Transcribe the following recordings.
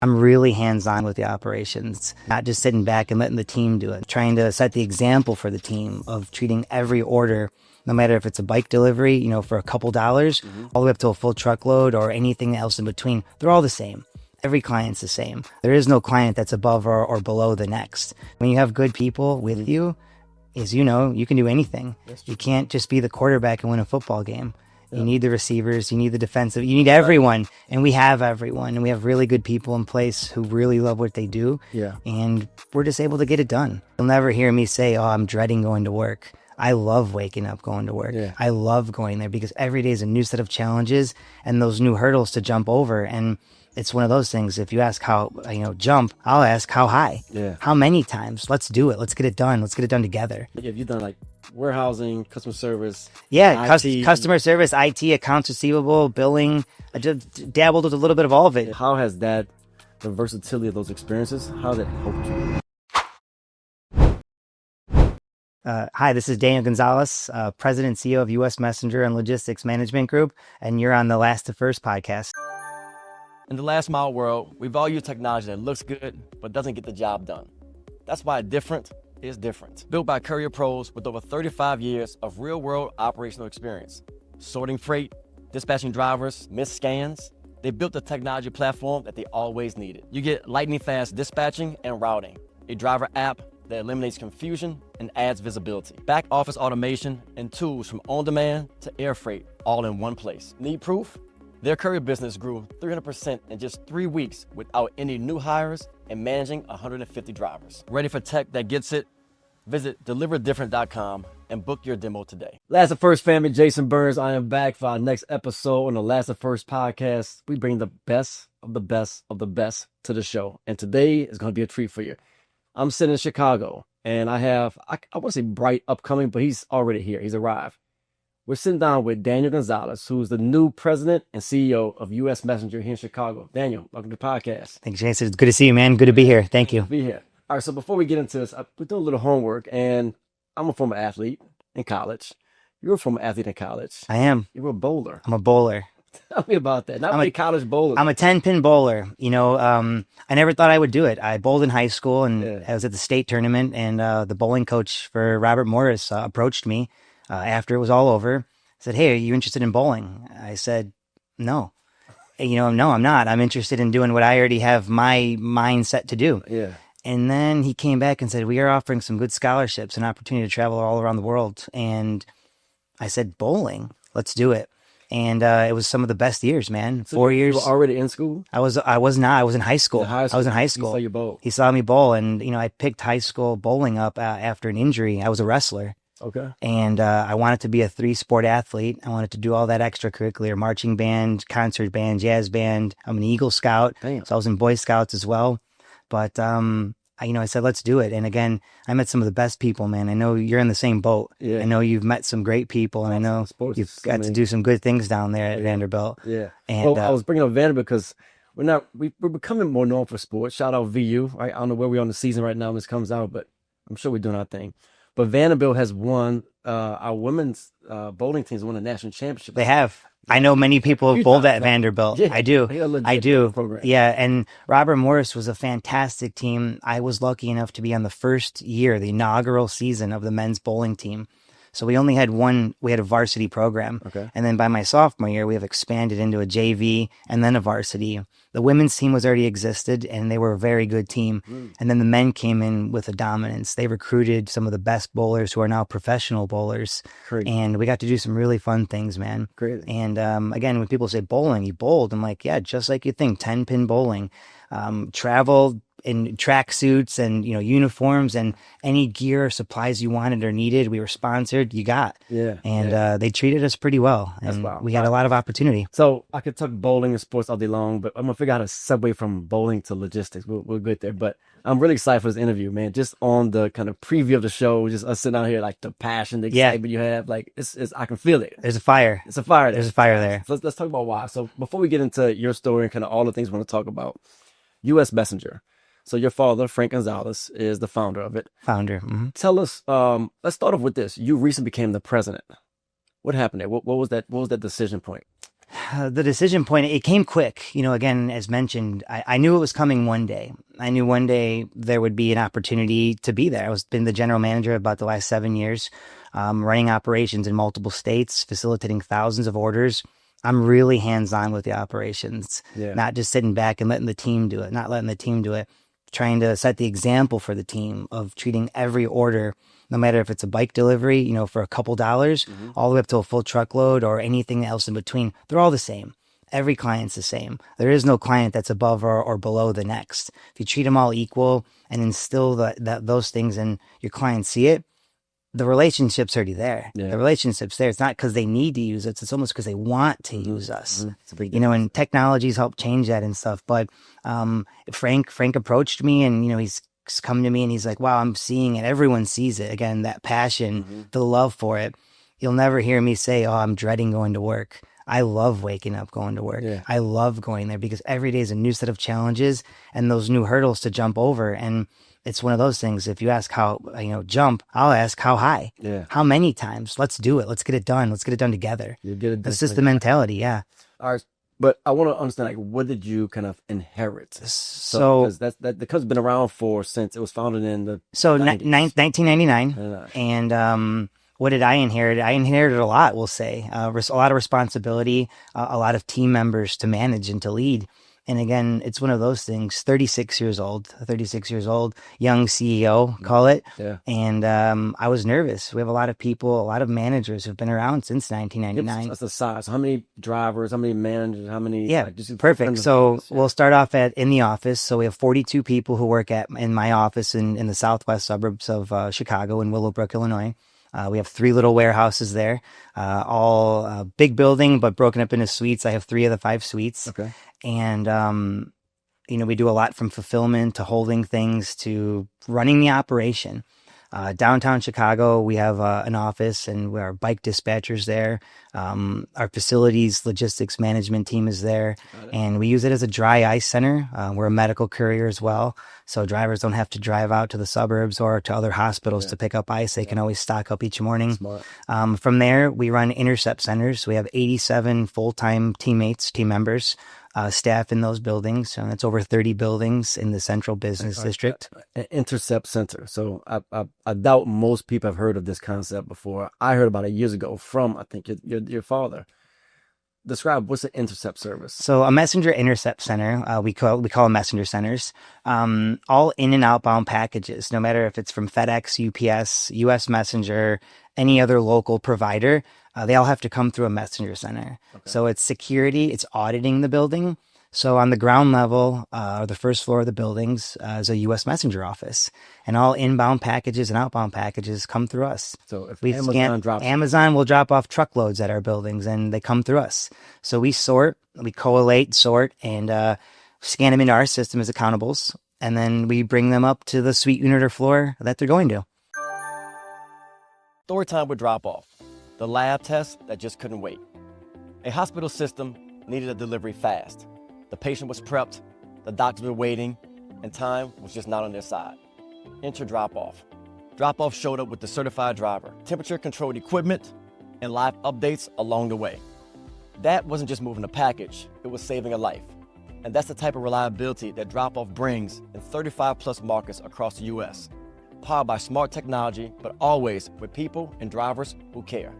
I'm really hands-on with the operations, not just sitting back and letting the team do it. Trying to set the example for the team of treating every order, no matter if it's a bike delivery, for a couple dollars, all the way up to a full truckload or anything else in between. They're all the same. Every client's the same. There is no client that's above or below the next. When you have good people with you, as you know, you can do anything. You can't just be the quarterback and win a football game. You need the receivers, you need the defensive, you need everyone. And we have everyone. And we have really good people in place who really love what they do. Yeah. And we're just able to get it done. You'll never hear me say, oh, I'm dreading going to work. I love waking up going to work. Yeah. I love going there because every day is a new set of challenges and those new hurdles to jump over. And it's one of those things. If you ask how, jump, I'll ask how high. Yeah. How many times? Let's do it. Let's get it done. Let's get it done together. Have you done like warehousing, customer service? Yeah, IT? customer service, IT, accounts receivable, billing. I just dabbled with a little bit of all of it. How has the versatility of those experiences, how has that helped you? Hi, this is Daniel Gonzalez, President and CEO of U.S. Messenger and Logistics Management Group, and you're on the Last2First Podcast. In the last mile world, we value technology that looks good but doesn't get the job done. That's why Different is different. Built by courier pros with over 35 years of real-world operational experience. Sorting freight, dispatching drivers, missed scans. They built the technology platform that they always needed. You get lightning-fast dispatching and routing, a driver app that eliminates confusion and adds visibility. Back office automation and tools from on-demand to air freight, all in one place. Need proof? Their courier business grew 300% in just 3 weeks without any new hires and managing 150 drivers. Ready for tech that gets it? Visit deliverdifferent.com and book your demo today. Last2First family, Jason Burns. I am back for our next episode on the Last2First podcast. We bring the best of the best of the best to the show. And today is going to be a treat for you. I'm sitting in Chicago and I want to say bright upcoming, but he's already here. He's arrived. We're sitting down with Daniel Gonzalez, who's the new president and CEO of U.S. Messenger here in Chicago. Daniel, welcome to the podcast. Thanks, Jason. It's good to see you, man. Good to be here. Thank you. Be here. All right, so before we get into this, we do a little homework, and I'm a former athlete in college. You're a former athlete in college. I am. You were a bowler. I'm a bowler. Tell me about that. Not a college bowler. I'm a 10-pin bowler. I never thought I would do it. I bowled in high school, and I was at the state tournament, and the bowling coach for Robert Morris approached me after it was all over. Said, hey, are you interested in bowling? I said, no. No, I'm not. I'm interested in doing what I already have my mind set to do. Yeah. And then he came back and said, we are offering some good scholarships and opportunity to travel all around the world. And I said, bowling, let's do it. And it was some of the best years, man. So 4 years. You were already in school? I was not. I was in high school. I was in high school. He saw you bowl. He saw me bowl. And, I picked high school bowling up after an injury. I was a wrestler. Okay. And I wanted to be a 3-sport athlete. I wanted to do all that extracurricular, marching band, concert band, jazz band. I'm an Eagle Scout. Damn. So I was in Boy Scouts as well. But, I said, let's do it. And again, I met some of the best people, man. I know you're in the same boat. Yeah. I know you've met some great people, and I know you've got to do some good things down there at Vanderbilt. Yeah. And I was bringing up Vanderbilt because we're becoming more known for sports. Shout out VU, right? I don't know where we're on the season right now when this comes out, but I'm sure we're doing our thing. But Vanderbilt has won, our women's bowling teams won a national championship. They have. I know many people have bowled at Vanderbilt. Yeah, I do. I do. Program. Yeah. And Robert Morris was a fantastic team. I was lucky enough to be on the first year, the inaugural season of the men's bowling team. So we only had we had a varsity program. Okay. And then by my sophomore year, we have expanded into a JV and then a varsity. The women's team was already existed and they were a very good team. And then the men came in with a dominance. They recruited some of the best bowlers who are now professional bowlers. Crazy. And we got to do some really fun things, man. Crazy. And again, when people say bowling, you bowled. I'm like, yeah, just like you think, 10-pin bowling. Travel in track suits and uniforms and any gear or supplies you wanted or needed, we were sponsored. You got they treated us pretty well, and we had a lot of opportunity. So I could talk bowling and sports all day long, but I'm gonna figure out how to segue from bowling to logistics. We'll get there, but I'm really excited for this interview, man. Just on the kind of preview of the show, just us sitting out here, like the passion, the excitement you have, like it's I can feel it. There's a fire. It's a fire there. There's a fire there. So let's talk about why. So before we get into your story and kind of all the things we want to talk about, U.S. Messenger. So your father, Frank Gonzales, is the founder of it. Mm-hmm. Tell us, let's start off with this. You recently became the president. What happened there? What was that decision point? the decision point, it came quick. Again, as mentioned, I knew it was coming one day. I knew one day there would be an opportunity to be there. I was been the general manager about the last 7 years, running operations in multiple states, facilitating thousands of orders. I'm really hands-on with the operations, not just sitting back and letting the team do it, not letting the team do it, trying to set the example for the team of treating every order, no matter if it's a bike delivery, for a couple dollars, all the way up to a full truckload or anything else in between. They're all the same. Every client's the same. There is no client that's above or below the next. If you treat them all equal and instill those things and your clients see it, the relationship's already there. The relationship's there. It's not because they need to use it. It's almost because they want to use us. And technology's helped change that and stuff. But Frank approached me and, he's come to me and he's like, wow, I'm seeing it. Everyone sees it. Again, that passion, the love for it. You'll never hear me say, oh, I'm dreading going to work. I love waking up, going to work. I love going there because every day is a new set of challenges and those new hurdles to jump over. And it's one of those things. If you ask how, jump, I'll ask how high, how many times. Let's do it. Let's get it done. Let's get it done together. That's just the mentality. Yeah. All right. But I want to understand, what did you kind of inherit? So because the company's been around since it was founded in the 1999. And, what did I inherit? I inherited a lot, we'll say, a lot of responsibility, a lot of team members to manage and to lead. And again, it's one of those things, 36 years old, young CEO, call it. And I was nervous. We have a lot of people, a lot of managers who've been around since 1999. That's the size. How many drivers, how many managers, how many? Yeah, perfect. So we'll start off in the office. So we have 42 people who work in my office in the southwest suburbs of Chicago in Willowbrook, Illinois. We have 3 little warehouses there, all big building, but broken up into suites. I have 3 of the 5 suites. Okay. And, we do a lot from fulfillment to holding things to running the operation. Downtown Chicago, we have an office and we are bike dispatchers there. Our facilities logistics management team is there, and we use it as a dry ice center. We're a medical courier as well, so drivers don't have to drive out to the suburbs or to other hospitals to pick up ice. They can always stock up each morning. From there, we run intercept centers. We have 87 full-time team members. Staff in those buildings. So that's over 30 buildings in the central business district. An intercept center. So I doubt most people have heard of this concept before. I heard about it years ago from, I think, your father. Describe what's an intercept service. So a messenger intercept center, we call them messenger centers, all in and outbound packages, no matter if it's from FedEx, UPS, US Messenger, any other local provider, they all have to come through a messenger center. So it's security, it's auditing the building. So on the ground level, the first floor of the buildings is a U.S. Messenger office, and all inbound packages and outbound packages come through us. So if Amazon will drop off truckloads at our buildings, and they come through us. So we collate, sort, and scan them into our system as accountables, and then we bring them up to the suite unit or floor that they're going to. Story time with drop-off. The lab test that just couldn't wait. A hospital system needed a delivery fast. The patient was prepped, the doctors were waiting, and time was just not on their side. Enter drop-off. Drop-off showed up with the certified driver, temperature-controlled equipment, and live updates along the way. That wasn't just moving a package, it was saving a life. And that's the type of reliability that drop-off brings in 35-plus markets across the U.S. Powered by smart technology, but always with people and drivers who care.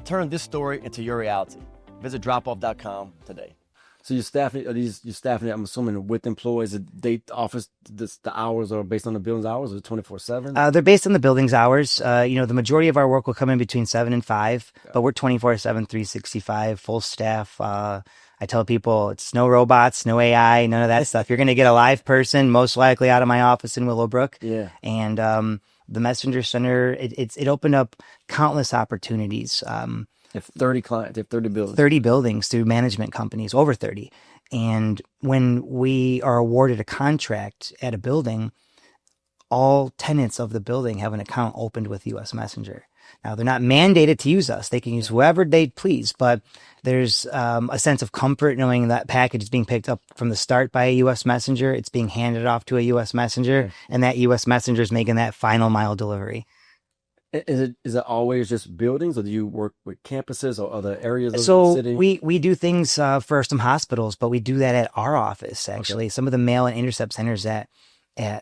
Turn this story into your reality. Visit dropoff.com today. So you're staffing it, I'm assuming, with employees, the office, the hours are based on the building's hours, or 24/7? They're based on the building's hours. The majority of our work will come in between 7 and 5, but we're 24/7, 365, full staff. I tell people it's no robots, no AI, none of that stuff. You're going to get a live person, most likely out of my office in Willowbrook. Yeah. And the Messenger Center, it opened up countless opportunities. They have 30 clients, they have 30 buildings. 30 buildings through management companies, over 30. And when we are awarded a contract at a building, all tenants of the building have an account opened with US Messenger. Now, they're not mandated to use us. They can use whoever they please, but there's a sense of comfort knowing that package is being picked up from the start by a U.S. Messenger. It's being handed off to a U.S. Messenger, and that U.S. Messenger is making that final mile delivery. Is it always just buildings, or do you work with campuses or other areas of the So city? we do things for some hospitals, but we do that at our office. Actually, some of the mail and intercept centers at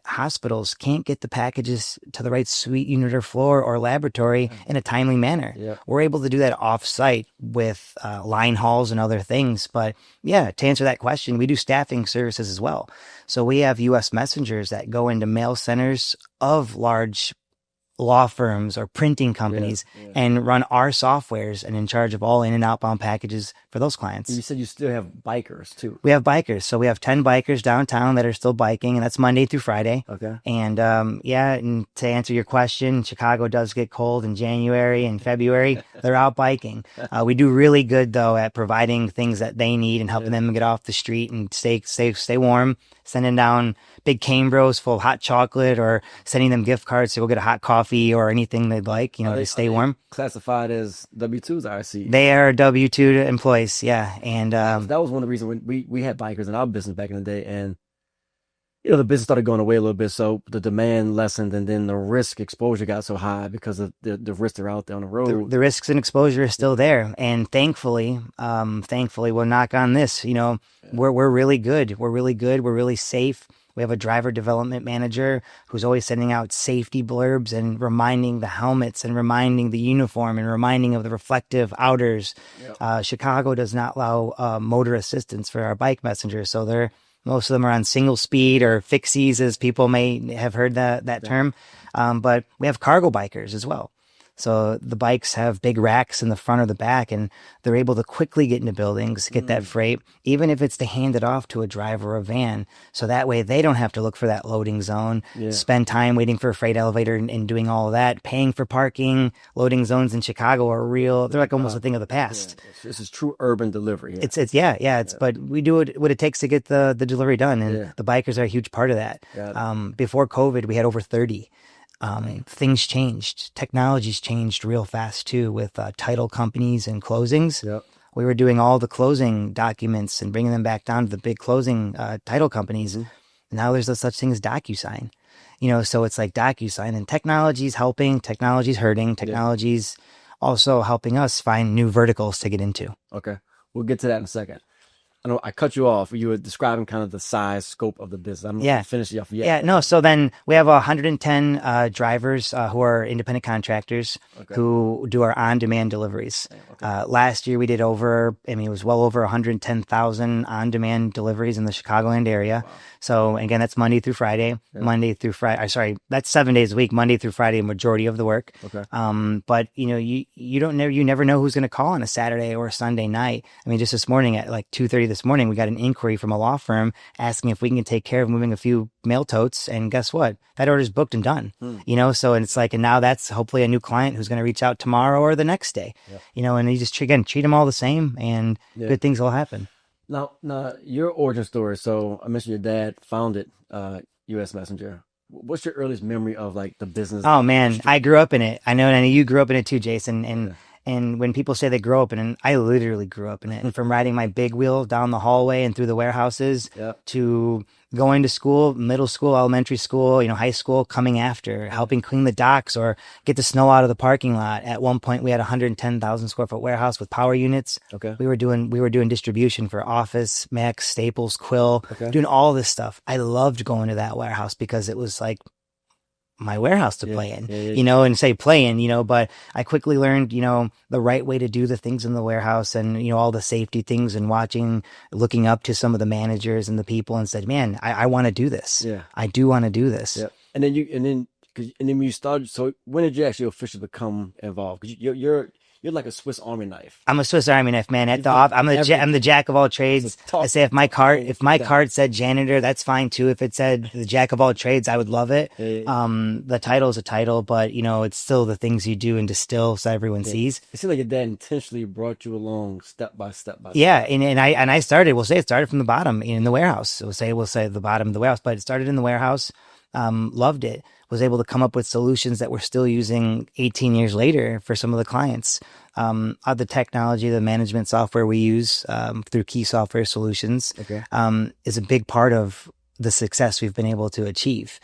hospitals can't get the packages to the right suite, unit, or floor or laboratory in a timely manner. Yeah. We're able to do that off-site with line hauls and other things. But yeah, to answer that question, we do staffing services as well. So we have U.S. messengers that go into mail centers of large law firms or printing companies and run our softwares and in charge of all in and outbound packages for those clients. You said you still have bikers too. We have bikers. So we have 10 bikers downtown that are still biking, and that's Monday through Friday. Okay. And and to answer your question, Chicago does get cold in January and February. They're out biking. We do really good though at providing things that they need and helping them get off the street and stay warm, sending down big cane bros full of hot chocolate or sending them gift cards to go get a hot coffee or anything they'd like, to stay warm. Classified as W-2s, I see. They are W-2 employees, yeah. And that was one of the reasons when we had bikers in our business back in the day, and the business started going away a little bit, so the demand lessened, and then the risk exposure got so high because of the risks that are out there on the road. The risks and exposure is still there, and thankfully, we'll knock on this. We're really good. We're really good. We're really safe. We have a driver development manager who's always sending out safety blurbs and reminding the helmets and reminding the uniform and reminding of the reflective outers. Yep. Chicago does not allow motor assistance for our bike messengers, so most of them are on single speed or fixies, as people may have heard that term. But we have cargo bikers as well. So the bikes have big racks in the front or the back, and they're able to quickly get into buildings, get that freight, even if it's to hand it off to a driver or a van. So that way they don't have to look for that loading zone, spend time waiting for a freight elevator and doing all of that, paying for parking. Loading zones in Chicago are real. They're like almost a thing of the past. Yeah. This is true urban delivery. Yeah. But we do what it takes to get the delivery done. And the bikers are a huge part of that. Before COVID, we had over 30. Things changed. Technology's changed real fast too with title companies and closings. Yep. We were doing all the closing documents and bringing them back down to the big closing title companies. Now there's no such thing as DocuSign. So it's like DocuSign, and technology's helping, technology's hurting, technology's also helping us find new verticals to get into. Okay. We'll get to that in a second. I know I cut you off. You were describing kind of the size, scope of the business. I'm not finished off yet. Yeah, no. So then we have 110 drivers who are independent contractors who do our on-demand deliveries. Last year we did it was well over 110,000 on-demand deliveries in the Chicagoland area. Wow. So again, that's Monday through Friday. That's 7 days a week, Monday through Friday, a majority of the work. Okay. But you never know who's going to call on a Saturday or a Sunday night. I mean, just this morning at like 2:30 this morning, we got an inquiry from a law firm asking if we can take care of moving a few mail totes, and guess what? That order's booked and done. So and it's like, and now that's hopefully a new client who's going to reach out tomorrow or the next day. And you just treat them all the same, and good things will happen. Now, your origin story. So I mentioned your dad founded U.S. Messenger. What's your earliest memory of like the business? Oh man, I grew up in it. I know you grew up in it too, Jason. And when people say they grow up in it, I literally grew up in it. And from riding my big wheel down the hallway and through the warehouses to going to school, middle school, elementary school, high school, coming after, helping clean the docks or get the snow out of the parking lot. At one point, we had a 110,000 square foot warehouse with power units. Okay. We were doing distribution for Office, Max, Staples, Quill, doing all this stuff. I loved going to that warehouse because it was like my warehouse to play in, and say play in, but I quickly learned, the right way to do the things in the warehouse and, all the safety things, and looking up to some of the managers and the people, and said, man, I want to do this. Yeah. I do want to do this. Yeah. And then when you started, so when did you actually officially become involved? Because you're like a Swiss Army knife. I'm a Swiss Army knife, man. I'm the jack of all trades. I say if my card said janitor, that's fine too. If it said the jack of all trades, I would love it. The title is a title, but it's still the things you do and distill so everyone sees. It seems like your dad intentionally brought you along step by step. Yeah, and I started. We'll say it started from the bottom in the warehouse. We'll say the bottom of the warehouse, but it started in the warehouse. Loved it. Was able to come up with solutions that we're still using 18 years later for some of the clients. The technology, the management software we use through Key Software Solutions is a big part of the success we've been able to achieve,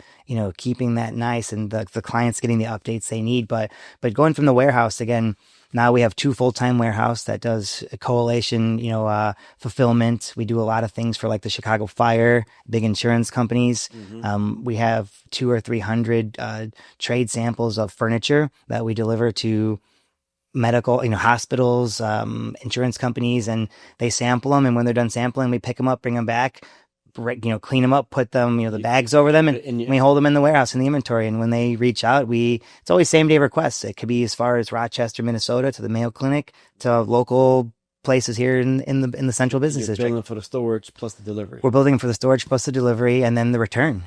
keeping that nice and the clients getting the updates they need. But going from the warehouse again, now we have 2 full-time warehouse that does collation, fulfillment. We do a lot of things for like the Chicago Fire, big insurance companies. We have 200 or 300 trade samples of furniture that we deliver to medical, hospitals, insurance companies, and they sample them. And when they're done sampling, we pick them up, bring them back, clean them up, put them, the bags over them, and we hold them in the warehouse in the inventory. And when they reach out, it's always same day requests. It could be as far as Rochester, Minnesota, to the Mayo Clinic, to local places here in the central business district. Building for the storage plus the delivery. We're building for the storage plus the delivery, and then the return.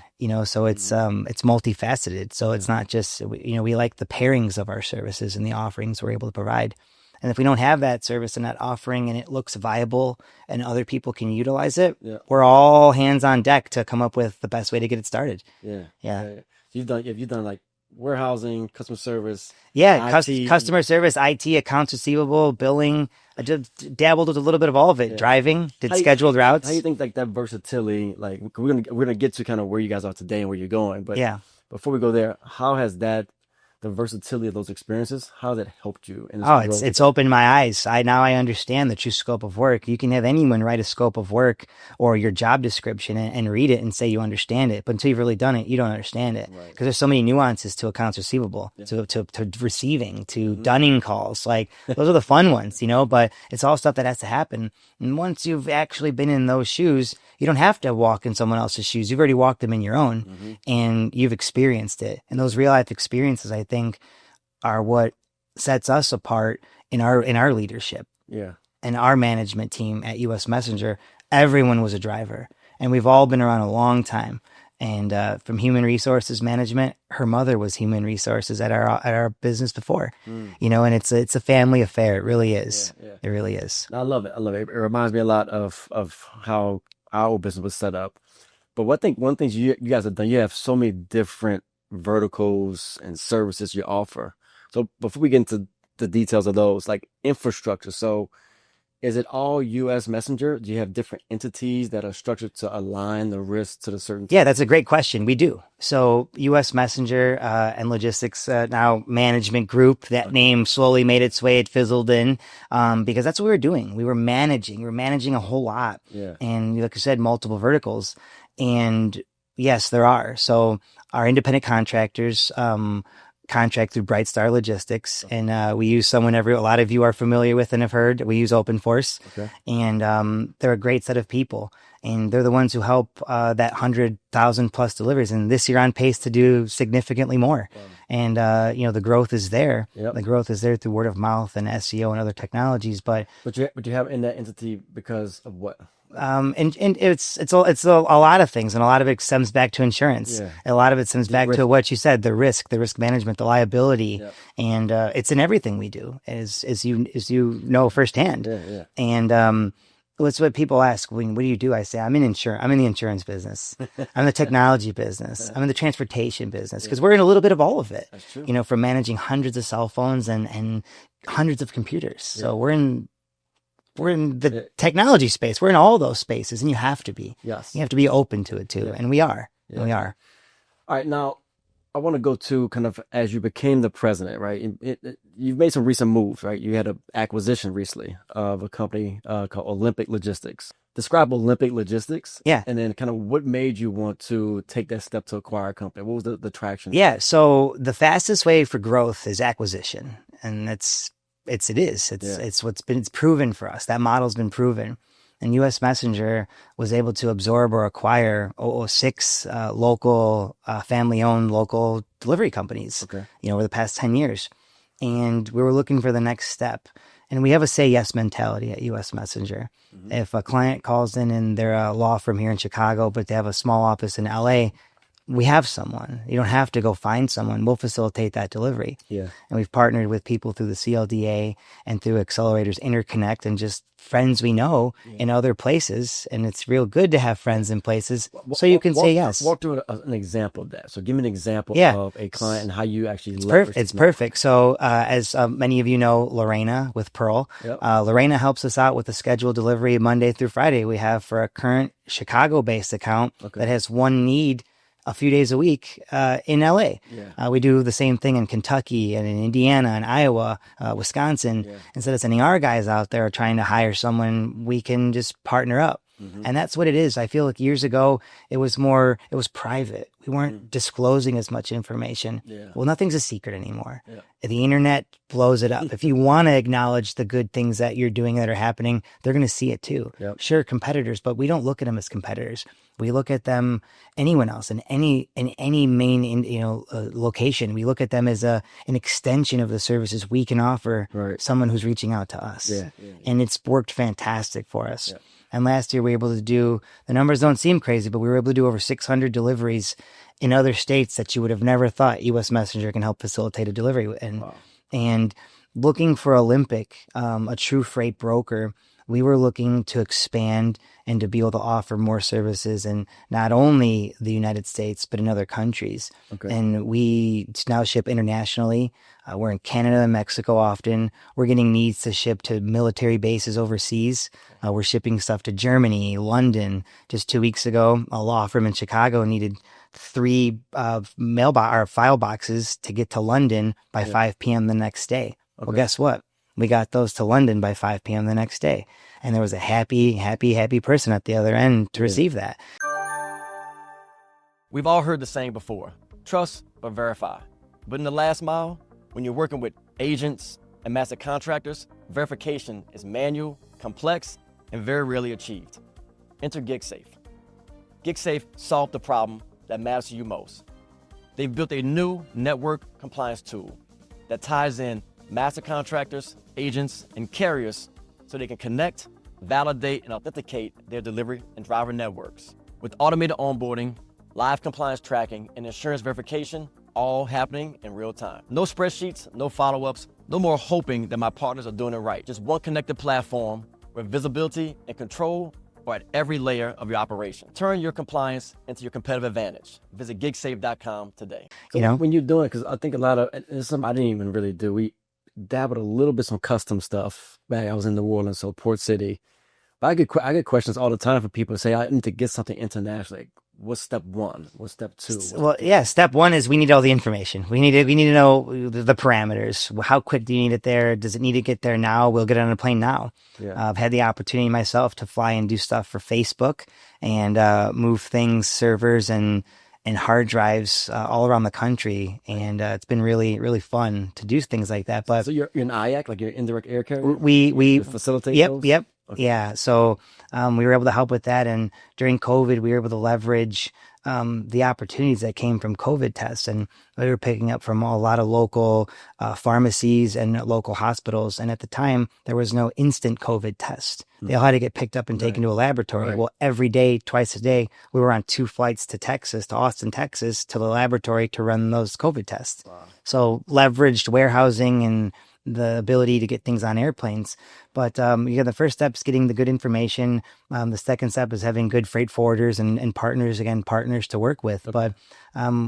So it's multifaceted. So it's not just we like the pairings of our services and the offerings we're able to provide. And if we don't have that service and that offering and it looks viable and other people can utilize it, we're all hands on deck to come up with the best way to get it started. Yeah. You've done like warehousing, customer service. Yeah. IT. Customer service, IT, accounts receivable, billing. I just dabbled with a little bit of all of it. Driving, did scheduled routes. How do you think like that versatility, like we're gonna get to kind of where you guys are today and where you're going. But before we go there, how has the versatility of those experiences, how has that helped you? It's opened my eyes. Now I understand the true scope of work. You can have anyone write a scope of work or your job description and read it and say you understand it. But until you've really done it, you don't understand it. Because there's so many nuances to accounts receivable, to receiving, to dunning calls. Like those are the fun ones, but it's all stuff that has to happen. And once you've actually been in those shoes, you don't have to walk in someone else's shoes. You've already walked them in your own and you've experienced it. And those real life experiences, I think, are what sets us apart in our leadership. And our management team at US Messenger. Everyone was a driver, and we've all been around a long time. And from human resources management, her mother was human resources at our business before. And it's a family affair. It really is. It really is. I love it. It reminds me a lot of how our business was set up. But one thing you guys have done, you have so many different verticals and services you offer. So before we get into the details of those, like infrastructure, so is it all US Messenger? Do you have different entities that are structured to align the risk to the certain? Yeah, that's a great question. We do. So US Messenger and Logistics now Management Group, that name slowly made its way, it fizzled in because that's what we were doing. We were managing a whole lot. And like I said, multiple verticals. And yes, there are. So our independent contractors contract through Bright Star Logistics, and we use someone a lot of you are familiar with and have heard. We use OpenForce, and they're a great set of people, and they're the ones who help that 100,000 plus deliveries. And this year on pace to do significantly more. And the growth is there. The growth is there through word of mouth and SEO and other technologies. But you have in that entity because of what? And it's a lot of things, and a lot of it stems back to insurance. A lot of it stems back to what you said, the risk management, the liability, and it's in everything we do, as you know firsthand. And it's what people ask, what do you do? I say, I'm in the insurance business. I'm in the technology business. I'm in the transportation business, because we're in a little bit of all of it. That's true. From managing hundreds of cell phones and hundreds of computers. So we're in the technology space. We're in all those spaces, and you have to be. Yes. You have to be open to it too. And we are. And we are. All right. Now, I want to go to kind of as you became the president, right? You've made some recent moves, right? You had an acquisition recently of a company called Olympic Logistics. Describe Olympic Logistics. Yeah. And then kind of what made you want to take that step to acquire a company? What was the traction? Yeah. So the fastest way for growth is acquisition. And it's proven for us. That model's been proven. And US Messenger was able to absorb or acquire 6 local, family-owned local delivery companies, over the past 10 years. And we were looking for the next step. And we have a say yes mentality at US Messenger. If a client calls in and they're a law firm here in Chicago, but they have a small office in LA, we have someone. You don't have to go find someone. We'll facilitate that delivery. Yeah. And we've partnered with people through the CLDA and through Accelerators Interconnect and just friends we know in other places. And it's real good to have friends in places so you can say yes. Walk through an example of that. So give me an example of a client and how you actually leverage it. It's perfect. So as many of you know, Lorena with Pearl, Lorena helps us out with the scheduled delivery Monday through Friday. We have for a current Chicago-based account that has one need a few days a week in LA. We do the same thing in Kentucky and in Indiana and Iowa, Wisconsin. Instead of sending our guys out there trying to hire someone, we can just partner up. And that's what it is. I feel like years ago, it was private. We weren't disclosing as much information. Well, nothing's a secret anymore. The internet blows it up. If you want to acknowledge the good things that you're doing that are happening, they're going to see it too. Sure, competitors, but we don't look at them as competitors. We look at them, anyone else in any main location. We look at them as an extension of the services we can offer someone who's reaching out to us. And it's worked fantastic for us. And last year we were able to do, the numbers don't seem crazy, but we were able to do over 600 deliveries in other states that you would have never thought U.S. Messenger can help facilitate a delivery. And looking for Olympic, a true freight broker, we were looking to expand and to be able to offer more services in not only the United States, but in other countries. And we now ship internationally. We're in Canada and Mexico often. We're getting needs to ship to military bases overseas. We're shipping stuff to Germany, London. Just 2 weeks ago, a law firm in Chicago needed 3 file boxes to get to London by 5 p.m. the next day. Well, guess what? We got those to London by 5 p.m. the next day. And there was a happy person at the other end to receive that. We've all heard the saying before, trust but verify. But in the last mile, when you're working with agents and master contractors, verification is manual, complex, and very rarely achieved. Enter GigSafe. GigSafe solved the problem that matters to you most. They've built a new network compliance tool that ties in master contractors, agents, and carriers so they can connect, validate, and authenticate their delivery and driver networks. With automated onboarding, live compliance tracking, and insurance verification, all happening in real time. No spreadsheets, no follow-ups, no more hoping that my partners are doing it right. Just one connected platform where visibility and control are at every layer of your operation. Turn your compliance into your competitive advantage. Visit gigsafe.com today. So when you're doing, because I think a lot of, it's something I didn't even really do. We dabbled a little bit some custom stuff back. I was in New Orleans, so Port City. But I get questions all the time from people who say, I need to get something internationally. What's step one? What's step two? Step one is we need all the information. We need to know the parameters. How quick do you need it there? Does it need to get there now? We'll get on a plane now. I've had the opportunity myself to fly and do stuff for Facebook and move things, servers and hard drives all around the country. And it's been really, really fun to do things like that. But so you're an IAC, like you're indirect air carrier? We facilitate those? Yep. Okay. Yeah. So we were able to help with that. And during COVID, we were able to leverage the opportunities that came from COVID tests. And we were picking up from a lot of local pharmacies and local hospitals. And at the time, there was no instant COVID test. They all had to get picked up and taken to a laboratory. Well, every day, twice a day, we were on 2 flights to Austin, Texas, to the laboratory to run those COVID tests. So leveraged warehousing and the ability to get things on airplanes. But the first step is getting the good information. The second step is having good freight forwarders and partners to work with. But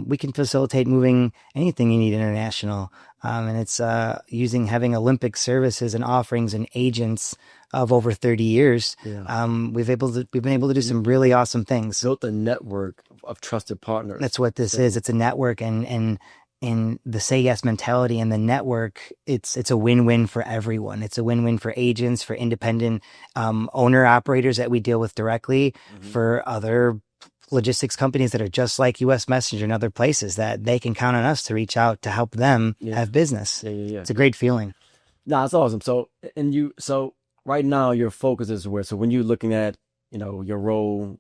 we can facilitate moving anything you need international. And it's having Olympic services and offerings and agents of over 30 years. We've been able to do some really awesome things. Built a network of trusted partners. That's what this is. It's a network and the say yes mentality and the network, it's a win-win for everyone. It's a win-win for agents, for independent owner operators that we deal with directly, for other logistics companies that are just like U.S. Messenger and other places that they can count on us to reach out to help them have business. It's a great feeling. No, it's awesome. So right now your focus is where? So when you're looking at, your role,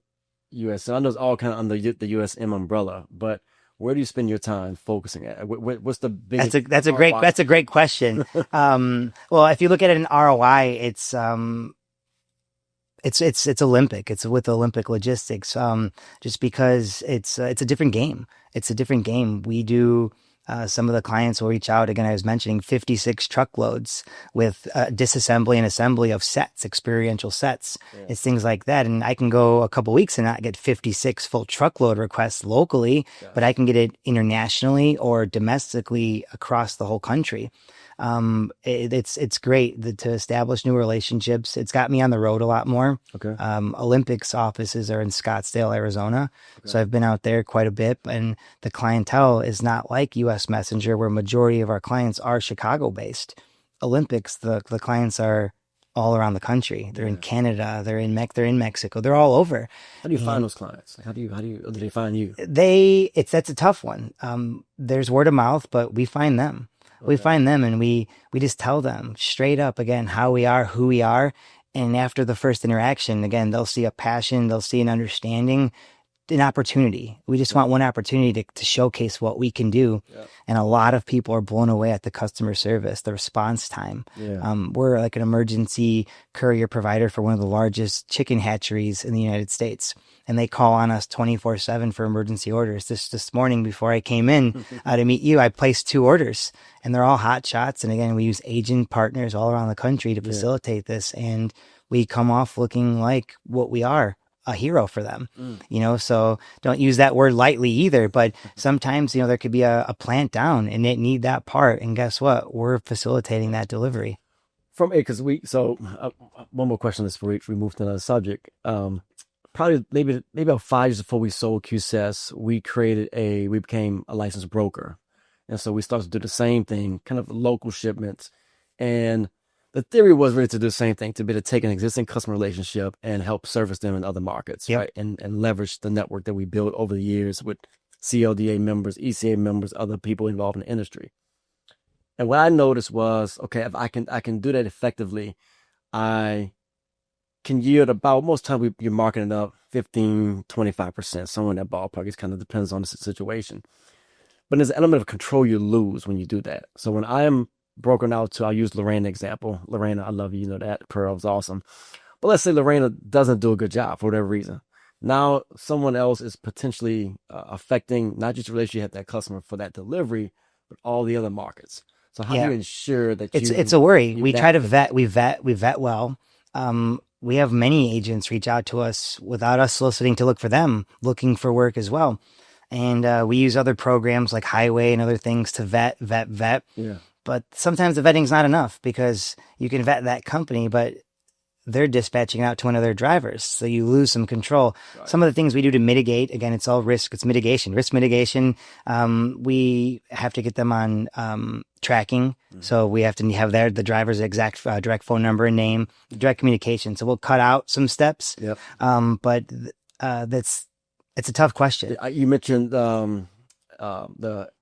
U.S. So I know it's all kind of under the USM umbrella, but where do you spend your time focusing at? What's the biggest? That's a great question. Well, if you look at it in ROI, it's It's Olympic. It's with Olympic Logistics. Just because it's a different game. It's a different game. We do. Some of the clients will reach out again. I was mentioning 56 truckloads with disassembly and assembly of sets, experiential sets. Yeah. It's things like that. And I can go a couple weeks and not get 56 full truckload requests locally, but I can get it internationally or domestically across the whole country. It's great to establish new relationships. It's got me on the road a lot more. Okay. Olympics offices are in Scottsdale, Arizona. Okay. So I've been out there quite a bit, and the clientele is not like US Messenger, where majority of our clients are Chicago based. Olympics, the clients are all around the country. They're in Canada, they're in Mexico, they're all over. How do you find those clients? How do they find you? That's a tough one. There's word of mouth, but we find them. We find them and we just tell them straight up again how we are, who we are. And after the first interaction, again, they'll see a passion, they'll see an understanding, an opportunity. We just want one opportunity to showcase what we can do. Yeah. And a lot of people are blown away at the customer service, the response time. Yeah. We're like an emergency courier provider for one of the largest chicken hatcheries in the United States. And they call on us 24/7 for emergency orders. This morning before I came in to meet you, I placed 2 orders and they're all hot shots. And again, we use agent partners all around the country to facilitate this. And we come off looking like what we are. A hero for them, so don't use that word lightly either, but sometimes, there could be a plant down and it need that part. And guess what? We're facilitating that delivery. One more question before we move to another subject. Probably maybe about 5 years before we sold QCS, we became a licensed broker. And so we started to do the same thing, kind of local shipments. And the theory was really to do the same thing, to be able to take an existing customer relationship and help service them in other markets, right? And leverage the network that we built over the years with CLDA members, ECA members, other people involved in the industry. And what I noticed was, okay, if I can do that effectively, I can yield about, most times you're marking it up 15, 25%, somewhere in that ballpark. It kind of depends on the situation. But there's an element of control you lose when you do that. So when I am broken out I'll use Lorena example. Lorena, I love you, that Pearl was awesome. But let's say Lorena doesn't do a good job for whatever reason. Now someone else is potentially affecting not just the relationship you have with that customer for that delivery, but all the other markets. So how do you ensure that it's a worry? We try to vet well. We have many agents reach out to us without us soliciting to look for them, looking for work as well. And we use other programs like Highway and other things to vet. Yeah. But sometimes the vetting's not enough, because you can vet that company, but they're dispatching out to one of their drivers. So you lose some control. Right. Some of the things we do to mitigate, again, it's all risk. It's mitigation. Risk mitigation. We have to get them on tracking. Mm-hmm. So we have to have the driver's exact direct phone number and name, direct communication. So we'll cut out some steps. Yep. But it's a tough question. You mentioned the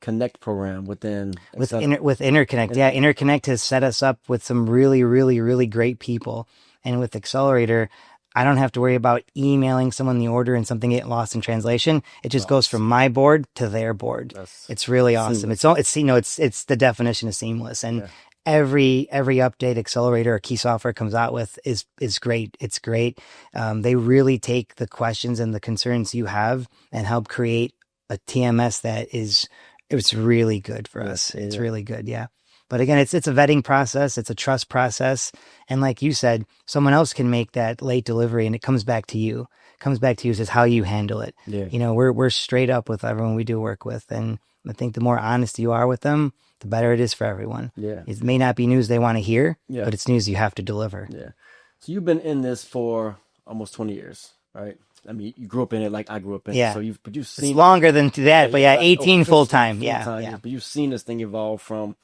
Connect program with Interconnect. Yeah, Interconnect has set us up with some really, really, really great people. And with Accelerator, I don't have to worry about emailing someone the order and something getting lost in translation. It just goes from my board to their board. It's really awesome. Seamless. It's the definition of seamless. And every update Accelerator or key software comes out with is great. It's great. They really take the questions and the concerns you have and help create a TMS it's really good for us. It's really good. Yeah. But again, it's a vetting process. It's a trust process. And like you said, someone else can make that late delivery and it comes back to you. Says how you handle it. Yeah. We're straight up with everyone we do work with. And I think the more honest you are with them, the better it is for everyone. Yeah. It may not be news they want to hear, but it's news you have to deliver. Yeah. So you've been in this for almost 20 years, right? I mean, you grew up in it like I grew up in it. Yeah. So you've seen it's longer than that, but 18 full time. Yeah. But you've seen this thing evolve from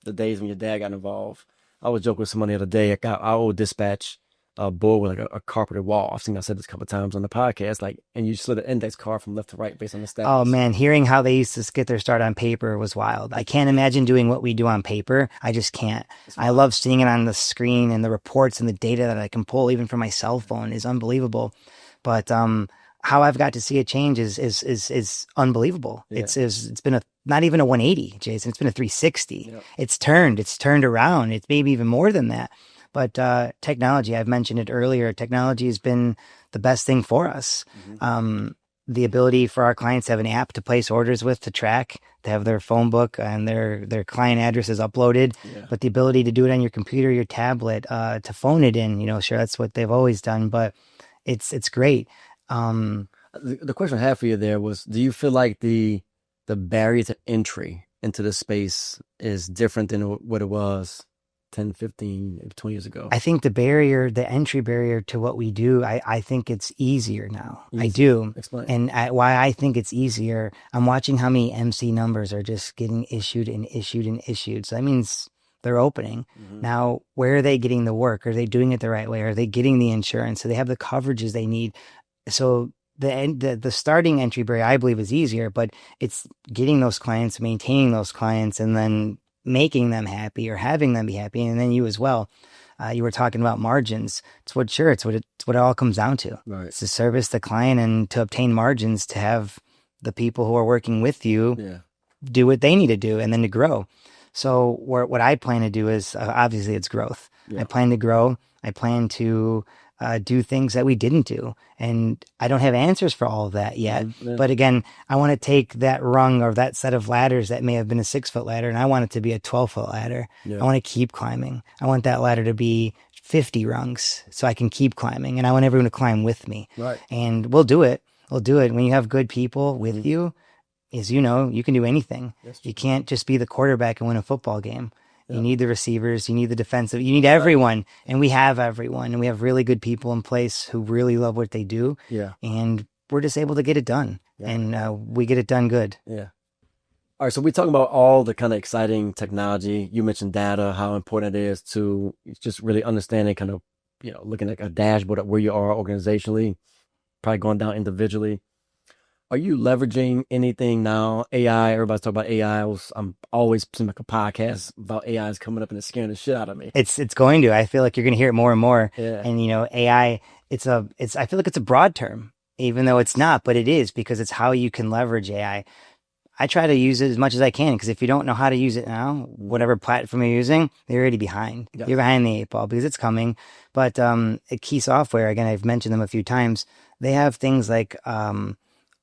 the days when your dad got involved. I was joking with someone the other day. I got our old dispatch board with like a carpeted wall. I said this a couple of times on the podcast, and you slid an index card from left to right based on the stats. Oh man, hearing how they used to get their start on paper was wild. I can't imagine doing what we do on paper. I just can't. I love seeing it on the screen, and the reports and the data that I can pull even from my cell phone is unbelievable. But how I've got to see it change is unbelievable. Yeah. It's been not even a 180, Jason. It's been a 360. Yep. It's turned around. It's maybe even more than that. But technology, I've mentioned it earlier, technology has been the best thing for us. The ability for our clients to have an app to place orders with, to track, to have their phone book and their client addresses uploaded, but the ability to do it on your computer, your tablet, to phone it in, sure, that's what they've always done, but it's great. The question I have for you there was, do you feel like the barrier to entry into the space is different than what it was 10, 15, 20 years ago? I think the entry barrier to what we do, I think it's easier now. Easy. I do. Explain. And why I think it's easier, I'm watching how many MC numbers are just getting issued and issued and issued. So that means they're opening. Now, where are they getting the work? Are they doing it the right way? Are they getting the insurance? So they have the coverages they need. So the starting entry barrier, I believe, is easier, but it's getting those clients, maintaining those clients, and then making them happy or having them be happy, and then you as well. You were talking about margins. It's what it all comes down to. Right. It's to service the client and to obtain margins, to have the people who are working with you do what they need to do, and then to grow. So what I plan to do is, obviously it's growth. I plan to grow. I plan to do things that we didn't do. And I don't have answers for all of that yet. But again, I want to take that rung or that set of ladders that may have been a 6-foot ladder, and I want it to be a 12-foot ladder. I want to keep climbing. I want that ladder to be 50 rungs so I can keep climbing, and I want everyone to climb with me. Right. And we'll do it. We'll do it. When you have good people with you, as you know, you can do anything. You can't just be the quarterback and win a football game. You need the receivers, you need the defensive, you need everyone. And we have everyone, and we have really good people in place who really love what they do. And we're just able to get it done. And we get it done good. All right. So we're talking about all the kind of exciting technology. You mentioned data, how important it is to just really understanding kind of, looking at a dashboard of where you are organizationally, probably going down individually. Are you leveraging anything now? AI, everybody's talking about AI. I'm always seeing like a podcast about AI is coming up and it's scaring the shit out of me. It's going to. I feel like you're going to hear it more and more. And AI, I feel like it's a broad term, even though it's not, but it is, because it's how you can leverage AI. I try to use it as much as I can, because if you don't know how to use it now, whatever platform you're using, you're already behind. You're behind the 8 ball, because it's coming. But key software, again, I've mentioned them a few times. They have things like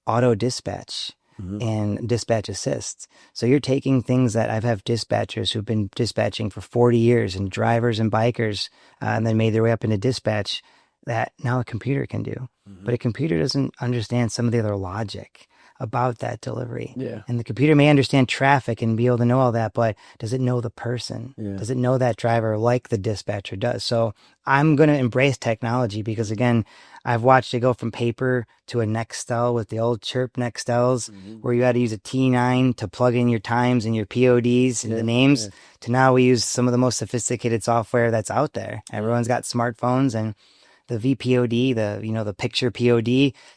auto dispatch and dispatch assist. So you're taking things that I've had dispatchers who've been dispatching for 40 years, and drivers and bikers, and then made their way up into dispatch, that now a computer can do. But a computer doesn't understand some of the other logic about that delivery. And the computer may understand traffic and be able to know all that, but does it know the person? Does it know that driver like the dispatcher does? So I'm going to embrace technology, because again, I've watched it go from paper to a Nextel with the old chirp Nextels, where you had to use a T9 to plug in your times and your PODs and the names, to now we use some of the most sophisticated software that's out there. Everyone's got smartphones, and the VPOD, the picture POD,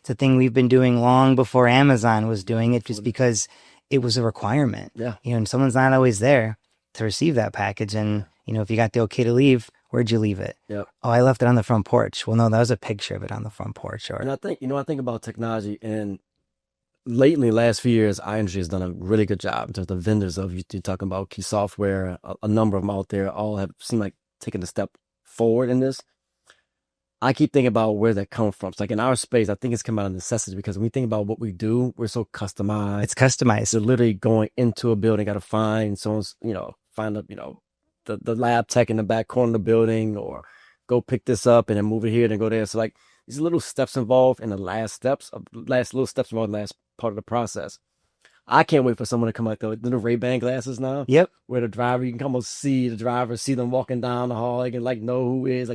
it's a thing we've been doing long before Amazon was doing it, just because it was a requirement. And someone's not always there to receive that package. And, if you got the okay to leave, where'd you leave it? Oh, I left it on the front porch. Well, no, that was a picture of it on the front porch. And I think about technology, and lately, last few years, our industry has done a really good job in terms of vendors of you're talking about key software. A number of them out there all have seemed like taking a step forward in this. I keep thinking about where that comes from. So like in our space, I think it's come out of necessity, because when we think about what we do, we're so customized. It's customized. So literally going into a building, got to find someone's, find the lab tech in the back corner of the building, or go pick this up and then move it here, then go there. So like these little steps involved in the last little steps involved in the last part of the process. I can't wait for someone to come out with the Ray-Ban glasses now. Where the driver, you can almost see the driver, see them walking down the hall. You can know who is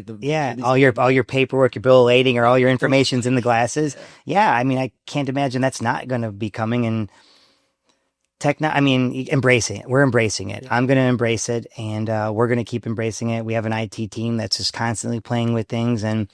all your paperwork, your bill of lading, or all your information's in the glasses. I mean, I can't imagine that's not going to be coming. And embracing it. We're embracing it. I'm going to embrace it, and we're going to keep embracing it. We have an IT team that's just constantly playing with things, and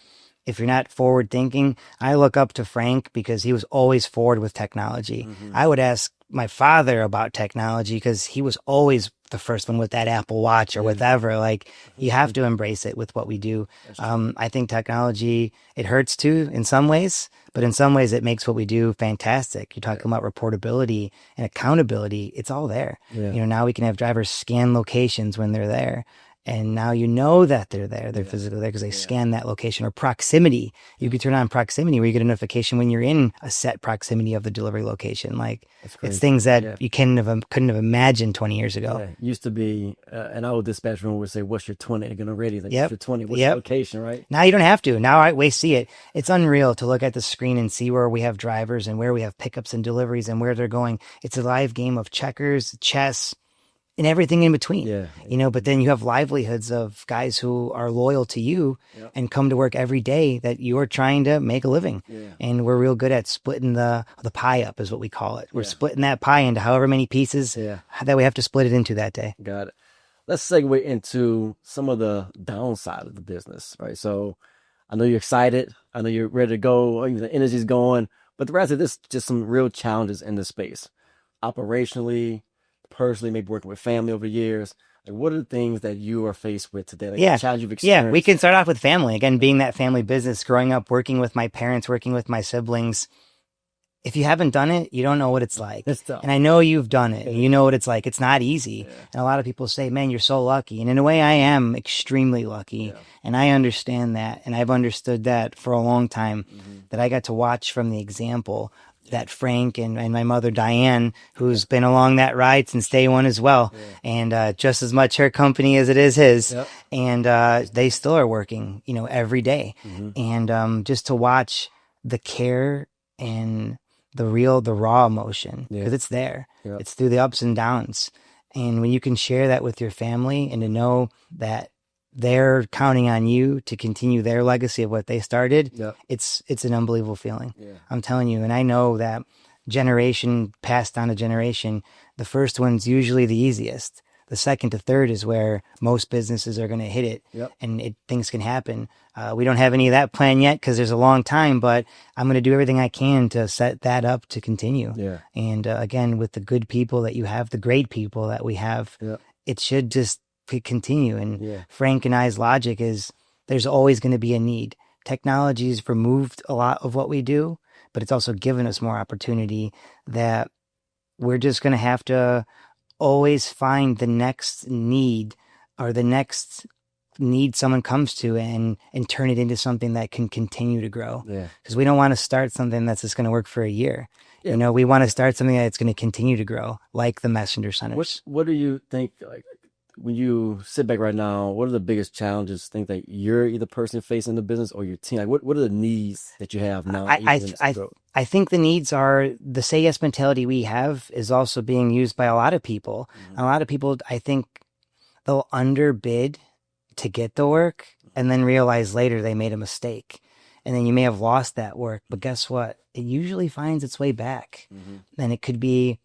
if you're not forward thinking, I look up to Frank, because he was always forward with technology. I would ask my father about technology, because he was always the first one with that Apple Watch or whatever. Like, you have to embrace it with what we do. I think technology, it hurts too in some ways, but in some ways it makes what we do fantastic. You're talking about reportability and accountability. It's all there. Now we can have drivers scan locations when they're there. And now you know that they're there. They're physically there because they scan that location. Or proximity. You could turn on proximity where you get a notification when you're in a set proximity of the delivery location. Like it's things that you couldn't have imagined 20 years ago. Yeah. Used to be an old dispatch room would say, "What's your 20?" They're gonna ready. Like, what's your 20? What's your location? Right now you don't have to. Now we see it. It's unreal to look at the screen and see where we have drivers and where we have pickups and deliveries and where they're going. It's a live game of checkers, chess, and everything in between, but then you have livelihoods of guys who are loyal to you and come to work every day that you're trying to make a living. And we're real good at splitting the pie up is what we call it. We're splitting that pie into however many pieces that we have to split it into that day. Got it. Let's segue into some of the downside of the business, right? So I know you're excited. I know you're ready to go. The energy's going, but the rest of this, just some real challenges in the space operationally, personally, maybe working with family over the years. Like, what are the things that you are faced with today? Like, the challenge you've experienced? Yeah, we can start off with family. Again, being that family business, growing up, working with my parents, working with my siblings. If you haven't done it, you don't know what it's like. It's tough. And I know you've done it. And you know what it's like. It's not easy. And a lot of people say, man, you're so lucky. And in a way, I am extremely lucky. And I understand that. And I've understood that for a long time, that I got to watch from the example that Frank and my mother Diane, who's been along that ride since day one as well, and just as much her company as it is his, and they still are working, every day, and just to watch the care and the raw emotion, because it's there, it's through the ups and downs, and when you can share that with your family and to know that they're counting on you to continue their legacy of what they started. It's an unbelievable feeling. I'm telling you. And I know that generation passed down to generation, the first one's usually the easiest. The second to third is where most businesses are going to hit it, and things can happen. We don't have any of that plan yet because there's a long time, but I'm going to do everything I can to set that up to continue. And again, with the good people that you have, the great people that we have, it should just continue. And Frank and I's logic is there's always going to be a need. Technology's removed a lot of what we do, but it's also given us more opportunity that we're just going to have to always find the next need or the next need someone comes to and turn it into something that can continue to grow. Because we don't want to start something that's just going to work for a year. We want to start something that's going to continue to grow, like the messenger centers. What do you think, like, when you sit back right now, what are the biggest challenges, think that you're either personally facing the business or your team? Like, what are the needs that you have now? I think the needs are the say yes mentality we have is also being used by a lot of people. A lot of people, I think they'll underbid to get the work and then realize later they made a mistake. And then you may have lost that work, but guess what? It usually finds its way back. And it could be,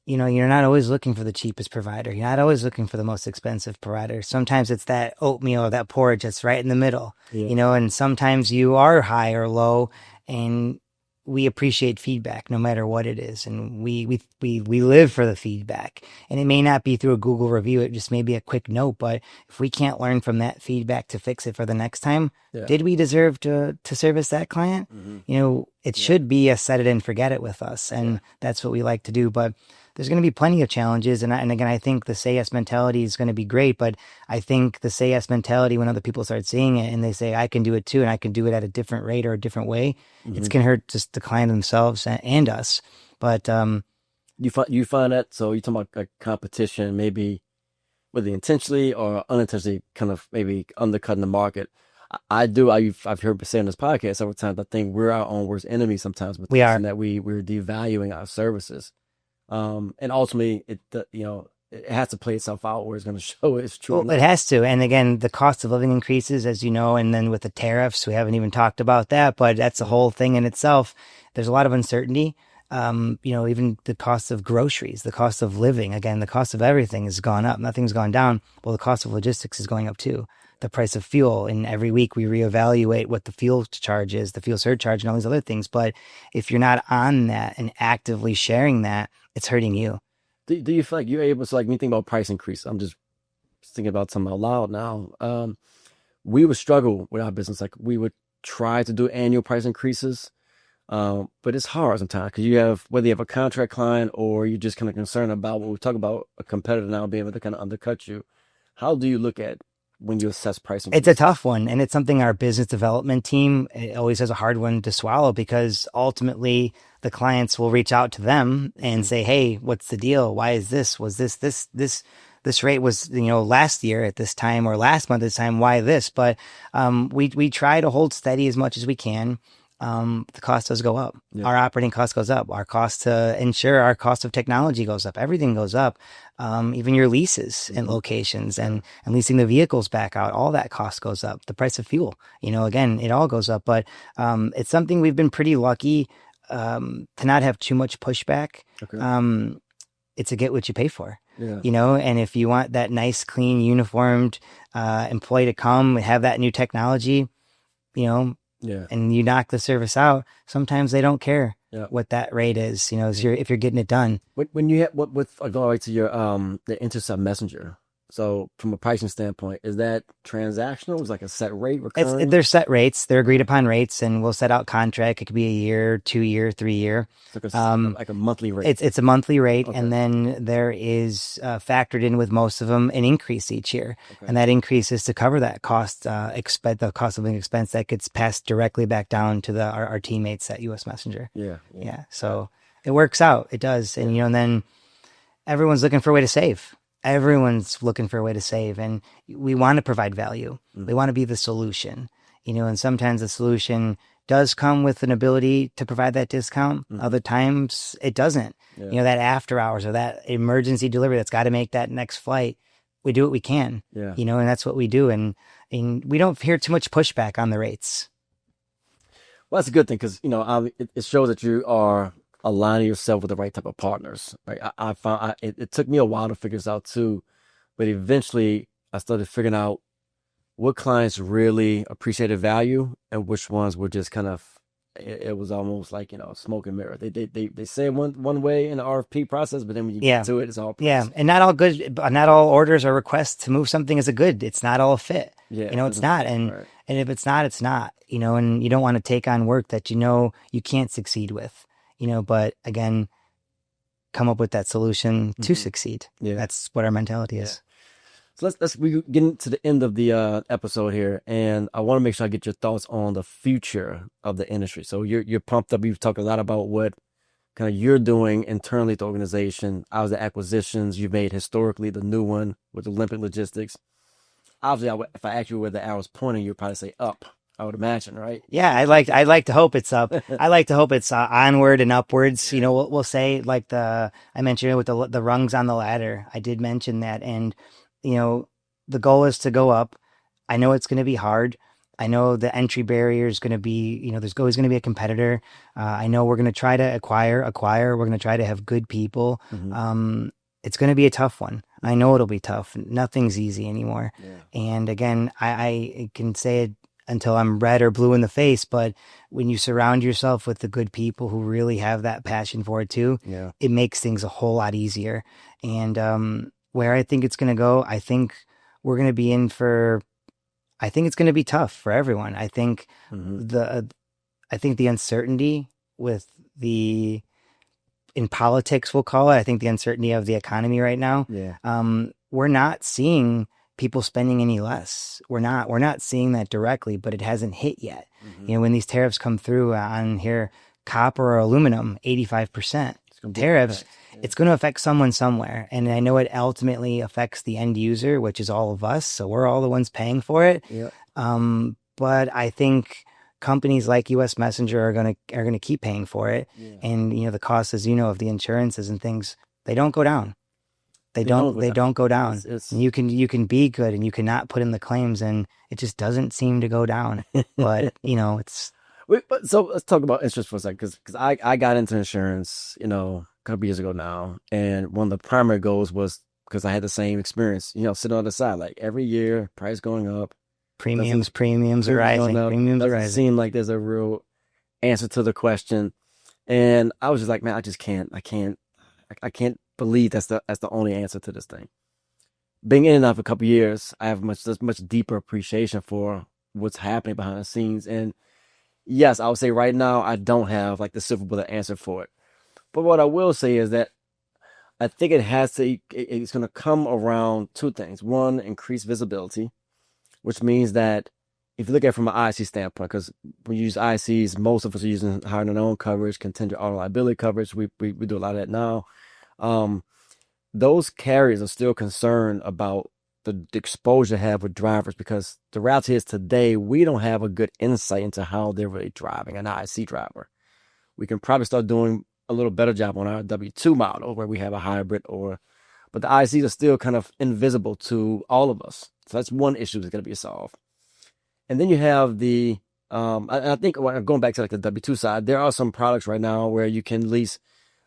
you're not always looking for the cheapest provider. You're not always looking for the most expensive provider. Sometimes it's that oatmeal or that porridge that's right in the middle, and sometimes you are high or low, and we appreciate feedback no matter what it is. And we live for the feedback, and it may not be through a Google review. It just may be a quick note, but if we can't learn from that feedback to fix it for the next time, did we deserve to service that client? It should be a set it and forget it with us. And that's what we like to do. But there's going to be plenty of challenges. And again, I think the say yes mentality is going to be great, but I think the say yes mentality, when other people start seeing it and they say, I can do it too, and I can do it at a different rate or a different way, it's going to hurt just the client themselves and us. But, you find that, so you're talking about like competition, maybe whether intentionally or unintentionally kind of maybe undercutting the market. I've heard say on this podcast several times, I think we're our own worst enemy sometimes with this, and that we're devaluing our services. And ultimately it has to play itself out where it's going to show it's true. Well, it has to. And again, the cost of living increases, as you know, and then with the tariffs, we haven't even talked about that, but that's a whole thing in itself. There's a lot of uncertainty. Even the cost of groceries, the cost of living, again, the cost of everything has gone up. Nothing's gone down. Well, the cost of logistics is going up too. The price of fuel, and every week we reevaluate what the fuel charge is, the fuel surcharge, and all these other things. But if you're not on that and actively sharing that, it's hurting you. Do you feel like you're able to, like, when you think about price increase, I'm just thinking about something out loud now. We would struggle with our business. Like, we would try to do annual price increases, but it's hard sometimes because whether you have a contract client or you're just kind of concerned about what we talk about, a competitor now being able to kind of undercut you. How do you look at when you assess price It's a increases? tough one, and it's something our business development team always has a hard one to swallow, because ultimately the clients will reach out to them and say, "Hey, what's the deal? Why is this? Was this rate was, last year at this time, or last month at this time? Why this?" But we try to hold steady as much as we can. The cost does go up. Yeah. Our operating cost goes up. Our cost to insure, our cost of technology goes up. Everything goes up. Even your leases and locations and leasing the vehicles back out, all that cost goes up. The price of fuel, again, it all goes up. But it's something we've been pretty lucky to not have too much pushback. Okay. It's a get what you pay for. Yeah. And if you want that nice, clean, uniformed employee to come and have that new technology, Yeah. and you knock the service out, sometimes they don't care Yeah. what that rate is, if you're getting it done. When you have with going right to your the intercept messenger. So from a pricing standpoint, is that transactional? Is like a set rate recurring? They're set rates, they're agreed upon rates, and we'll set out contract. It could be a year, 2 year, 3 year. It's like a monthly rate. It's a monthly rate, Okay. and then there is factored in with most of them an increase each year, Okay. and that increase is to cover that cost, the cost of living expense that gets passed directly back down to our teammates at U.S. Messenger. Yeah. Yeah, so it works out. It does, and and then everyone's looking for a way to save. Everyone's looking for a way to save, and we want to provide value. We want to be the solution, and sometimes the solution does come with an ability to provide that discount. Other times it doesn't. Yeah. That after hours or that emergency delivery that's got to make that next flight. We do what we can, Yeah. and that's what we do. And we don't hear too much pushback on the rates. Well, that's a good thing because it shows that you are aligning yourself with the right type of partners. Right? I found it took me a while to figure this out too, but eventually I started figuring out what clients really appreciated value and which ones were just kind of. It was almost like smoke and mirror. They say one way in the RFP process, but then when you get to it, it's all price. Yeah, and not all orders or requests to move something as a good. It's not all a fit. Yeah, it's not. And right. and if it's not, it's not. And you don't want to take on work that you can't succeed with. But again, come up with that solution to succeed. Yeah. That's what our mentality is. So we get into the end of the episode here, and I want to make sure I get your thoughts on the future of the industry. So you're pumped up. You've talked a lot about what kind of you're doing internally at the organization. Out of the acquisitions you've made historically, the new one with Olympic Logistics. Obviously, if I asked you where the arrow's pointing, you'd probably say up. I would imagine, right? Yeah, I like to hope it's up. I like to hope it's onward and upwards. We'll say like I mentioned with the rungs on the ladder. I did mention that, and the goal is to go up. I know it's going to be hard. I know the entry barrier is going to be, there's always going to be a competitor. I know we're going to try to acquire. We're going to try to have good people. It's going to be a tough one. I know it'll be tough. Nothing's easy anymore. Yeah. And again, I can say it until I'm red or blue in the face, but when you surround yourself with the good people who really have that passion for it too, it makes things a whole lot easier. And where I think it's going to go, I think we're going to be I think it's going to be tough for everyone. I think the uncertainty with in politics, we'll call it, I think the uncertainty of the economy right now, we're not seeing people spending any less. We're not seeing that directly, but it hasn't hit yet. When these tariffs come through on here, copper or aluminum, 85% tariffs, it's going to affect someone somewhere. And I know it ultimately affects the end user, which is all of us. So we're all the ones paying for it. But I think companies like U.S. Messenger are going to keep paying for it. And, the costs, as of the insurances and things, they don't go down. They don't go down. You can be good and you cannot put in the claims, and it just doesn't seem to go down. But it's. So let's talk about insurance for a second, because I got into insurance, a couple years ago now, and one of the primary goals was because I had the same experience, sitting on the side, like every year, price going up, premiums are rising. Premiums are rising. Seem like there's a real answer to the question, and I was just like, man, I can't believe that's the only answer to this thing. Being in and out for a couple years, I have much deeper appreciation for what's happening behind the scenes. And yes, I would say right now I don't have like the silver bullet answer for it. But what I will say is that I think it's going to come around two things. One, increased visibility, which means that if you look at it from an IC standpoint, because when you use ICs, most of us are using higher than own coverage, contingent auto liability coverage. We do a lot of that now. Those carriers are still concerned about the exposure they have with drivers, because the reality is today we don't have a good insight into how they're really driving, an IC driver. We can probably start doing a little better job on our W2 model where we have a hybrid, but the ICs are still kind of invisible to all of us. So that's one issue that's going to be solved. And then you have I think going back to like the W2 side, there are some products right now where you can lease,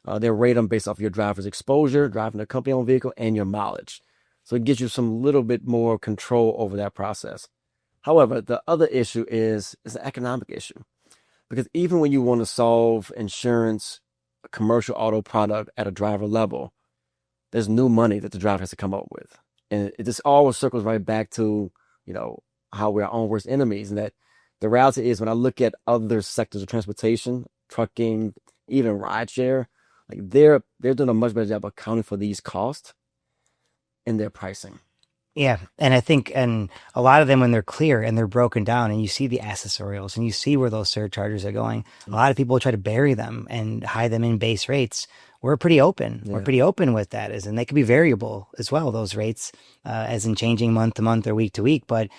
they rate them based off your driver's exposure, driving a company-owned vehicle, and your mileage. So it gives you some little bit more control over that process. However, the other issue is an economic issue. Because even when you want to solve insurance, a commercial auto product at a driver level, there's new money that the driver has to come up with. And it just always circles right back to, how we're our own worst enemies. And that the reality is, when I look at other sectors of transportation, trucking, even rideshare, like they're doing a much better job accounting for these costs in their pricing. Yeah. And I think, and a lot of them, when they're clear and they're broken down and you see the accessorials and you see where those surcharges are going, a lot of people try to bury them and hide them in base rates. We're pretty open. Yeah. We're pretty open with that, and they could be variable as well, those rates, as in changing month to month or week to week. But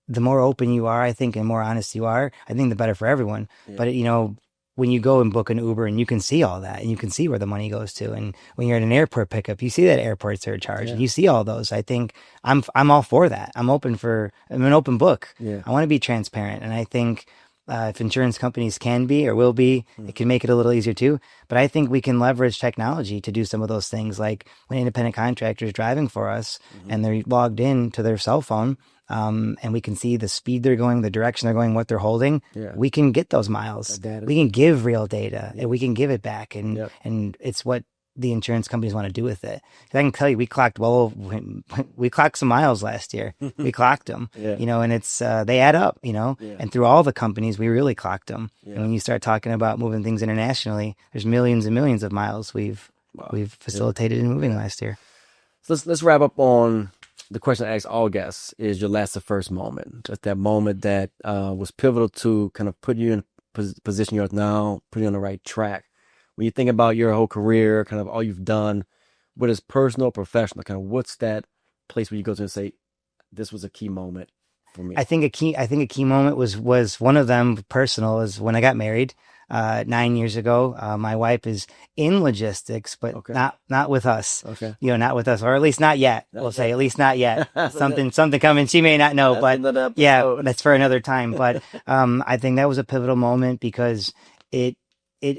the more open you are, I think, and more honest you are, I think the better for everyone. Yeah. But, when you go and book an Uber and you can see all that and you can see where the money goes to. And when you're at an airport pickup, you see that airport surcharge and you see all those. I think I'm all for that. I'm an open book. Yeah. I want to be transparent. And I think if insurance companies can be or will be, it can make it a little easier too. But I think we can leverage technology to do some of those things, like when independent contractors driving for us and they're logged in to their cell phone, and we can see the speed they're going, the direction they're going, what they're holding. Yeah. We can get those miles. We can give real data and we can give it back. And it's what the insurance companies want to do with it. I can tell you, we clocked some miles last year. We clocked them, and it's, they add up, and through all the companies, we really clocked them. Yeah. And when you start talking about moving things internationally, there's millions and millions of miles we've facilitated in moving last year. So let's wrap up on the question I ask all guests is your Last2First moment. Just that moment that was pivotal to kind of put you in position you're now, put you on the right track. When you think about your whole career, kind of all you've done, whether it's personal or professional, kind of what's that place where you go to and say, this was a key moment for me? I think a key moment was one of them personal, is when I got married 9 years ago. My wife is in logistics, but not with us. Okay. Not with us, or at least not yet. We'll say at least not yet. something coming. She may not know, but that's for another time. But I think that was a pivotal moment because it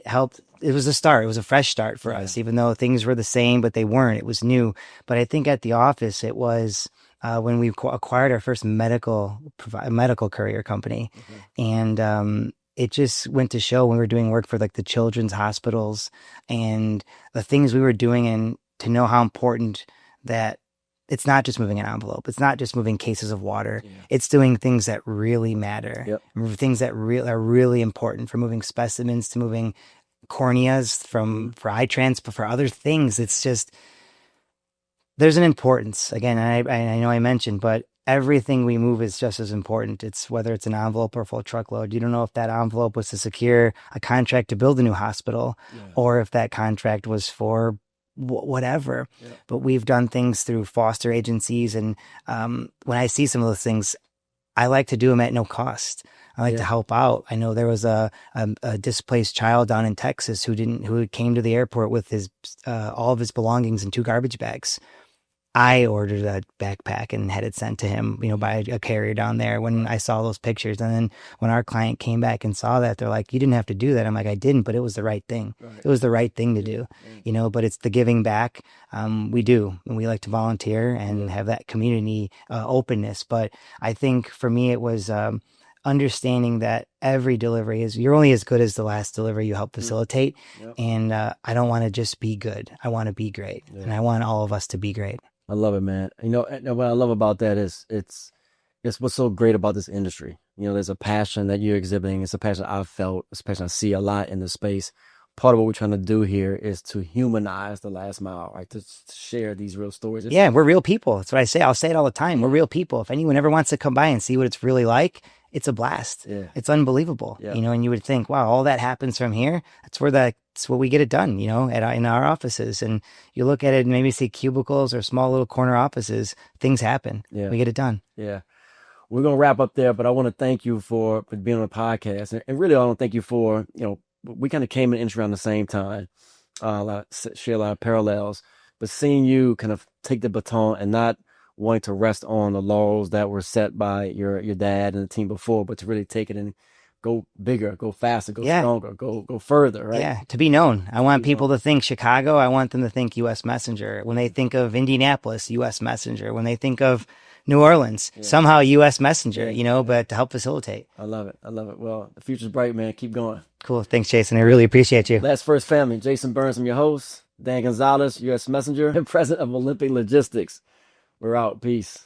helped. It was a start. It was a fresh start for us, even though things were the same, but they weren't. It was new. But I think at the office, it was when we acquired our first medical courier company, and it just went to show when we were doing work for like the children's hospitals and the things we were doing, and to know how important that it's not just moving an envelope. It's not just moving cases of water. Yeah. It's doing things that really matter. Yep. Things that are really important, for moving specimens, to moving corneas, for eye transplant, for other things. It's just, there's an importance. Again, I know I mentioned, but everything we move is just as important. It's whether it's an envelope or a full truckload. You don't know if that envelope was to secure a contract to build a new hospital, or if that contract was for whatever. But we've done things through foster agencies, and when I see some of those things, I like to do them at no cost. I like to help out. I know there was a displaced child down in Texas who came to the airport with his all of his belongings in 2 garbage bags. I ordered a backpack and had it sent to him, by a carrier down there when I saw those pictures. And then when our client came back and saw that, they're like, you didn't have to do that. I'm like, I didn't, but it was the right thing. Right. It was the right thing to do, but it's the giving back. We do, and we like to volunteer and have that community openness. But I think for me, it was understanding that every delivery you're only as good as the last delivery you help facilitate. And I don't want to just be good. I want to be great. And I want all of us to be great. I love it, man. And what I love about that is it's what's so great about this industry. There's a passion that you're exhibiting. It's a passion I've felt. It's a passion I see a lot in the space part of what we're trying to do here is to humanize the last mile, right? To share these real stories. Yeah, we're real people. That's what I say. I'll say it all the time. We're real people. If anyone ever wants to come by and see what it's really like, it's a blast. Yeah. It's unbelievable. Yeah. And you would think, wow, all that happens from here. That's where we get it done, in our offices. And you look at it and maybe see cubicles or small little corner offices, things happen. Yeah. We get it done. Yeah. We're going to wrap up there, but I want to thank you for being on the podcast. And really, I want to thank you for, we kind of came in the industry around the same time, share a lot of parallels, but seeing you kind of take the baton and not wanting to rest on the laurels that were set by your dad and the team before, but to really take it and go bigger, go faster, go stronger, go further, right? Yeah, to be known. I want people to think Chicago. I want them to think U.S. Messenger. When they think of Indianapolis, U.S. Messenger. When they think of New Orleans, somehow U.S. Messenger, but to help facilitate. I love it. Well, the future's bright, man. Keep going. Cool. Thanks, Jason. I really appreciate you. Last First Family. Jason Burns, I'm your host. Dan Gonzalez, U.S. Messenger and president of Olympic Logistics. We're out. Peace.